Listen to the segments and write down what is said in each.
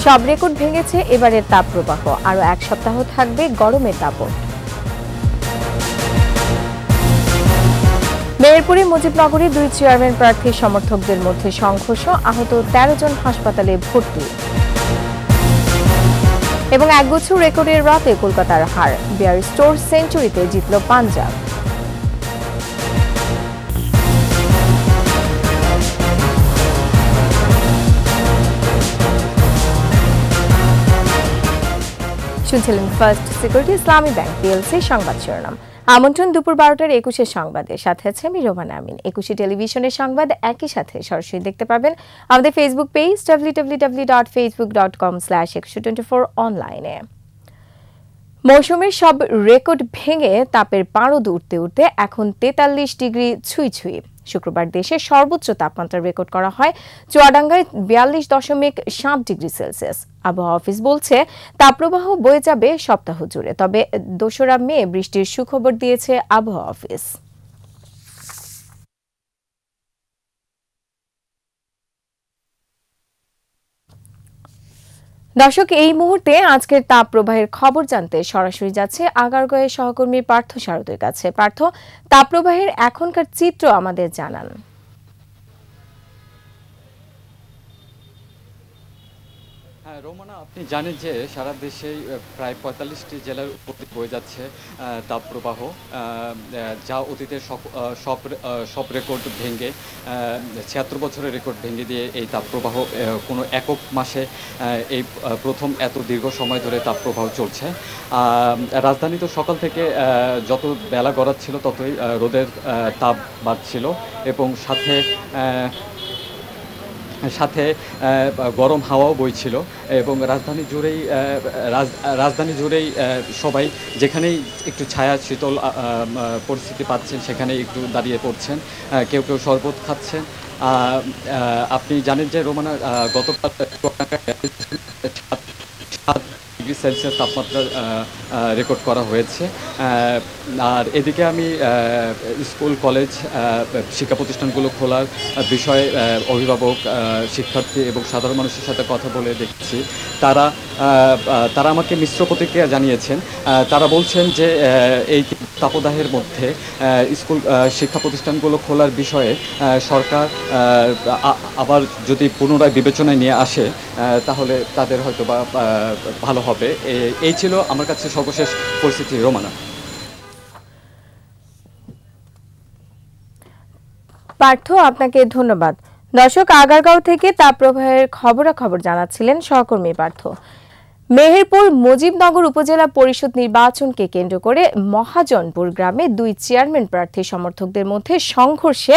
সব রেকর্ড ভেঙেছে এবারের তাপপ্রবাহ, আরো এক সপ্তাহ থাকবে গরমের দাপট। মেহেরপুরে মুজিবনগরে দুই চেয়ারম্যান প্রার্থীর সমর্থকদের মধ্যে সংঘর্ষ, আহত 13 জন হাসপাতালে ভর্তি। এবং একগুচ্ছ রেকর্ডের রাতে কলকাতার হার, বিয়ার স্টোর সেঞ্চুরিতে জিতল পাঞ্জাব। শুনছিলেন ফার্স্ট সিকিউরিটি ইসলামী ব্যাংক পিএলসি সংবাদ শিরোনাম। আমন্ত্রণ দুপুর 12টার 21 সংবাদে, সাথে আছে আমি রোমানা আমিন। 21 টেলিভিশনের সংবাদ একই সাথে সরাসরি দেখতে পাবেন আমাদের ফেসবুক পেজ www.facebook.com/2124 অনলাইনে। মৌসুমের সব রেকর্ড ভেঙে তাপের পারদ উঠতে উঠতে এখন 43 ডিগ্রি ছুঁই ছুঁই। শুক্রবার দেশে সর্বোচ্চ তাপমাত্রা রেকর্ড করা হয় চুয়াডাঙ্গায় 42.7 ডিগ্রি সেলসিয়াস। আবহাওয়া অফিস বলছে তাপপ্রবাহ বয়ে যাবে সপ্তাহ জুড়ে, তবে 2রা মে বৃষ্টির সুখবর দিয়েছে আবহাওয়া অফিস। দর্শক, এই মুহূর্তে আজকের তাপ প্রবাহের খবর জানতে সরাসরি যাচ্ছে আগারগাঁওয়ের সহকর্মী পার্থ সারথীর কাছে। পার্থ, তাপ প্রবাহের এখনকার চিত্র আমাদের জানান। হ্যাঁ রোমানা, আপনি জানেন যে সারা দেশে প্রায় 45টি জেলার উপর বয়ে যাচ্ছে তাপপ্রবাহ, যা অতীতের সব রেকর্ড ভেঙে 76 বছরের রেকর্ড ভেঙে দিয়ে এই তাপপ্রবাহ কোনো একক মাসে এই প্রথম এত দীর্ঘ সময় ধরে তাপপ্রবাহ চলছে। রাজধানী তো সকাল থেকে যত বেলা গড়াচ্ছিল ততই রোদের তাপ বাড়ছিল এবং সাথে গরম হাওয়াও বইছিল এবং রাজধানী জুড়েই সবাই যেখানেই একটু ছায়া শীতল পরিস্থিতি পাচ্ছেন সেখানেই একটু দাঁড়িয়ে পড়ছেন, কেউ কেউ শরবত খাচ্ছেন। আপনি জানেন যে রোমানা, গতকাল 7 ডিগ্রি সেলসিয়াস তাপমাত্রা রেকর্ড করা হয়েছে। আর এদিকে আমি স্কুল, কলেজ, শিক্ষা প্রতিষ্ঠানগুলো খোলার বিষয়ে অভিভাবক, শিক্ষার্থী এবং সাধারণ মানুষের সাথে কথা বলে দেখছি। তারা আমাকে মিশ্র প্রতিক্রিয়া জানিয়েছেন। তারা বলছেন যে এই তাপদাহের মধ্যে স্কুল, শিক্ষা প্রতিষ্ঠানগুলো খোলার বিষয়ে সরকার আবার যদি পুনরায় বিবেচনায় নিয়ে আসে তাহলে তাদের হয়তো বা ভালো হবে। এই ছিল আমার কাছে সর্বশেষ পরিস্থিতি রোমানা। পার্থ, আপনাকে ধন্যবাদ। দর্শক, আগারগাঁও থেকে তাপপ্রবাহের খবরাখবর জানাচ্ছিলেন সহকর্মী পার্থ। মেহেরপুর মুজিবনগর উপজেলা পরিষদ নির্বাচনকে কেন্দ্র করে মহাজনপুর গ্রামে দুই চেয়ারম্যান প্রার্থী সমর্থকদের মধ্যে সংঘর্ষে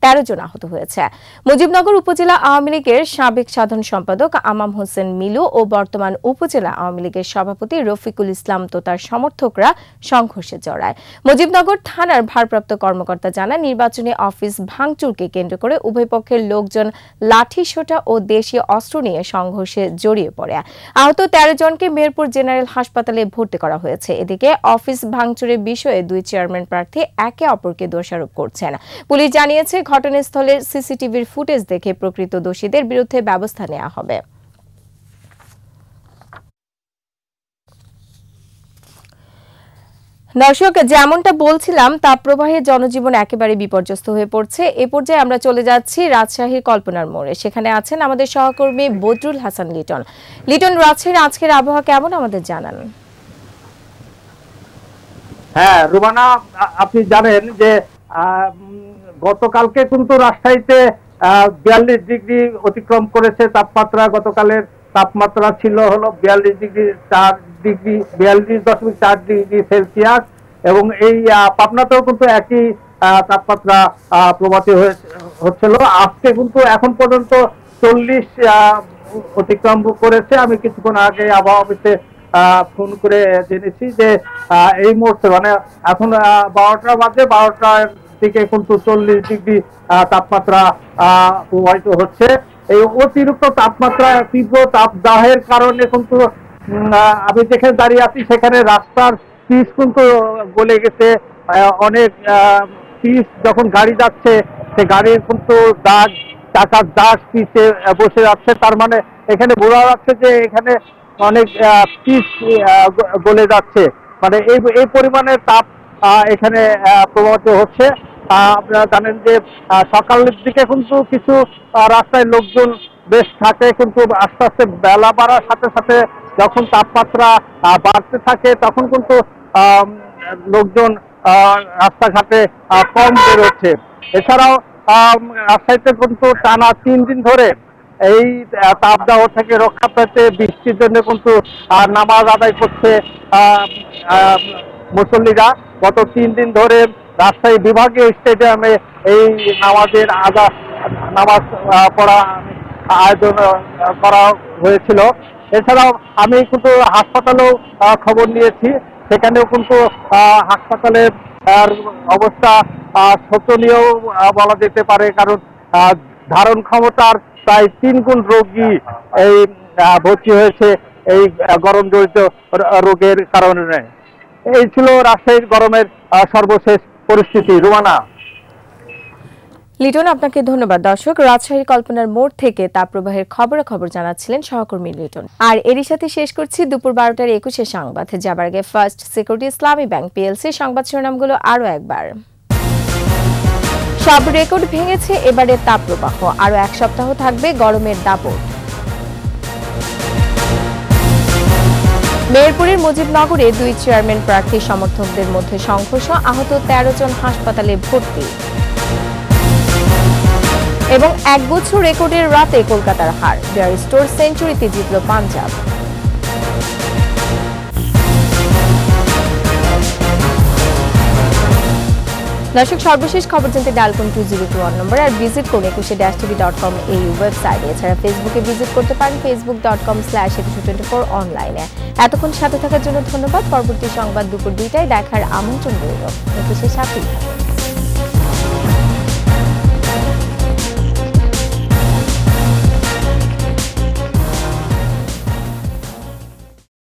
13 জন আহত হয়েছে। মুজিবনগর উপজেলা আওয়ামী লীগের সাবেক সাধারণ সম্পাদক আমাম হোসেন মিলু ও বর্তমান উপজেলা আওয়ামী লীগের সভাপতি রফিকুল ইসলাম তো তার সমর্থকরা সংঘর্ষে জড়ায়। মুজিবনগর থানার ভারপ্রাপ্ত কর্মকর্তা জানান, নির্বাচনী অফিস ভাঙচুরকে কেন্দ্র করে উভয় পক্ষের লোকজন লাঠি সোঁটা ও দেশীয় অস্ত্র নিয়ে সংঘর্ষে জড়িয়ে পড়ে। আহত 13 জনকে মেহেরপুর জেনারেল হাসপাতালে ভর্তি করা হয়েছে। এদিকে অফিস ভাঙচুরের বিষয়ে দুই চেয়ারম্যান প্রার্থী একে অপরকে দোষারোপ করছেন। পুলিশ জানিয়েছে, ঘটনাস্থলের সিসিটিভির ফুটেজ দেখে প্রকৃত দোষীদের বিরুদ্ধে ব্যবস্থা নেওয়া হবে। দর্শক, যেমনটা বলছিলাম, তাপপ্রবাহে জনজীবন একেবারে বিপর্যস্ত হয়ে পড়ছে। এ পর্যায়ে আমরা চলে যাচ্ছি রাজশাহীর কল্পনার মোড়ে। সেখানে আছেন আমাদের সহকর্মী বদরুল হাসান লিটন। লিটন, রাজশাহীর আজকের আবহাওয়া কেমন আমাদের জানান। হ্যাঁ রুমানা, আপনি জানেন যে গতকালকে কিন্তু রাজশাহীতে 42 ডিগ্রি অতিক্রম করেছে তাপমাত্রা। গতকালের তাপমাত্রা ছিল হলো 42.4 ডিগ্রি সেলসিয়াস এবং এই পাবনাতেও কিন্তু একই তাপমাত্রা প্রবাহিত হচ্ছিল। আজকে কিন্তু এখন পর্যন্ত 40 অতিক্রম করেছে। আমি কিছুক্ষণ আগে আবহাওয়া অফিসে ফোন করে জেনেছি যে এই মুহূর্তে মানে এখন 12টা বাজে, 12টার দিকে কিন্তু 40 ডিগ্রি তাপমাত্রা প্রবাহিত হচ্ছে। এই অতিরিক্ত তাপমাত্রা, তীব্র তাপদাহের কারণে কিন্তু আমি যেখানে দাঁড়িয়ে আছি সেখানে রাস্তার পিচ কিন্তু গলে গেছে। অনেক পিচ যখন গাড়ি যাচ্ছে সে গাড়ির কিন্তু দাগ টাকার দাস পিছে বসে যাচ্ছে। তার মানে এখানে বোঝা যাচ্ছে যে এখানে অনেক পিচ গলে যাচ্ছে, মানে এই পরিমাণের তাপ এখানে প্রবাহিত হচ্ছে। আপনারা জানেন যে সকালের দিকে কিন্তু কিছু রাস্তায় লোকজন বেশ থাকে, কিন্তু আস্তে আস্তে বেলা বাড়ার সাথে সাথে যখন তাপমাত্রা বাড়তে থাকে তখন কিন্তু লোকজন রাস্তাঘাটে কম বেরোচ্ছে। এছাড়াও রাজশাহীতে কিন্তু টানা 3 দিন ধরে এই তাপদাহ থেকে রক্ষা পেতে বৃষ্টির জন্য কিন্তু নামাজ আদায় করছে মুসল্লিরা। গত 3 দিন ধরে রাজশাহী বিভাগীয় স্টেডিয়ামে এই নামাজ পড়া আয়োজন করা হয়েছিল। এছাড়াও আমি কিন্তু হাসপাতালেও খবর নিয়েছি, সেখানেও কিন্তু হাসপাতালের অবস্থা শোচনীয় বলা যেতে পারে, কারণ ধারণ ক্ষমতার প্রায় 3 গুণ রোগী এই ভর্তি হয়েছে এই গরম জড়িত রোগের কারণে। এই ছিল রাজশাহীর গরমের সর্বশেষ পরিস্থিতি। রুমানা। লিটন, আপনাকে ধন্যবাদ। দর্শক, রাজশাহীর কল্পনার মোড় থেকে তাপপ্রবাহের খবরাখবর জানাচ্ছিলেন সহকর্মী লিটন। আর এরই সাথে শেষ করছি দুপুর 12টার 21 সংবাদ। যাবার আগে ফার্স্ট সিকিউরিটি ইসলামী ব্যাংক পিএলসি সংবাদ শিরোনামগুলো আরো একবার। সব রেকর্ড ভেঙেছে এবারে তাপপ্রবাহ, আরো 1 সপ্তাহ থাকবে গরমের দাপট। মেহেরপুরের মুজিবনগরে 2 চেয়ারম্যান প্রার্থী সমর্থকদের মধ্যে সংঘর্ষ, আহত 13 জন হাসপাতালে ভর্তি। এবং 1 বছর রেকর্ডের রাতে কলকাতার হার, বিয়ার স্টোর সেঞ্চুরিতে জিতল পাঞ্জাব। দর্শক, সর্বশেষ খবর জানতে ডায়াল করুন 2021 নম্বর আর ভিজিট করুন 21-tv.com এই ওয়েবসাইটে। এছাড়া ফেসবুকে ভিজিট করতে পারেন facebook.com/2124 অনলাইনে। এতক্ষণ সাথে থাকার জন্য ধন্যবাদ। পরবর্তী সংবাদ দুপুর 2টায় দেখার আমন্ত্রণ রইল। 21 সাথে।